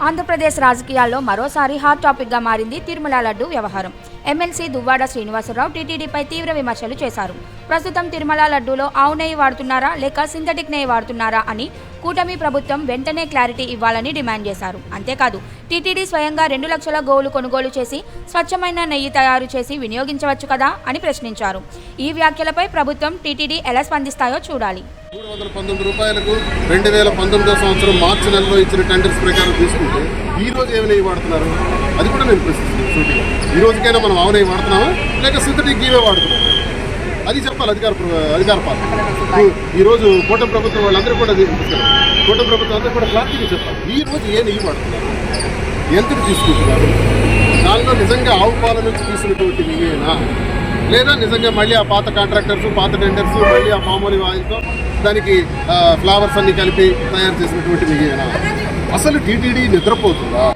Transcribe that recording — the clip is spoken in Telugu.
ఆంధ్రప్రదేశ్ రాజకీయాల్లో మరోసారి హాట్ టాపిక్గా మారింది తిరుమల లడ్డు వ్యవహారం. ఎమ్మెల్సీ దువ్వాడ శ్రీనివాసరావు టీటీడీపై తీవ్ర విమర్శలు చేశారు. ప్రస్తుతం తిరుమల లడ్డూలో ఆవు నెయ్యి వాడుతున్నారా లేక సింథటిక్ నెయ్యి వాడుతున్నారా అని కూటమి ప్రభుత్వం వెంటనే క్లారిటీ ఇవ్వాలని డిమాండ్ చేశారు. అంతేకాదు టీటీడీ స్వయంగా 2 లక్షల గోవులు కొనుగోలు చేసి స్వచ్ఛమైన నెయ్యి తయారు చేసి వినియోగించవచ్చు కదా అని ప్రశ్నించారు. ఈ వ్యాఖ్యలపై ప్రభుత్వం టీటీడీ ఎలా స్పందిస్తాయో చూడాలి. 319 రూపాయలకు 2019 సంవత్సరం మార్చి నెలలో ఇచ్చిన టెండర్స్ ప్రకారం తీసుకుంటే ఈ రోజు ఏమి నెయ్యి వాడుతున్నారు అది కూడా నేను ప్రశ్నిస్తున్నాను. ఈ రోజుకైనా మనం ఆవు నెయ్యి వాడుతున్నామా లేక సింథటిక్ గీవే వాడుతున్నాం అది చెప్పాలి అధికార పార్టీ. ఈరోజు కూటమి ప్రభుత్వం వాళ్ళందరూ కూడా కూటమి ప్రభుత్వం అందరూ కూడా క్లారిటీగా చెప్పాలి. ఈ రోజు ఏ నెయ్యి వాడుతున్నారు, ఎంతకు తీసుకుంటున్నారు, దానిలో నిజంగా ఆవు పాల నుంచి తీసినటువంటి నెయ్యేనా లేదా నిజంగా మళ్ళీ ఆ పాత కాంట్రాక్టర్స్ పాత టెండర్స్ మళ్ళీ ఆ పామ్ ఆయిల్ ఆయిల్తో దానికి ఫ్లవర్స్ అన్ని కలిపి తయారు చేసినటువంటి నెయ్యేనా? అసలు టీటీడీ నిద్రపోతుందా?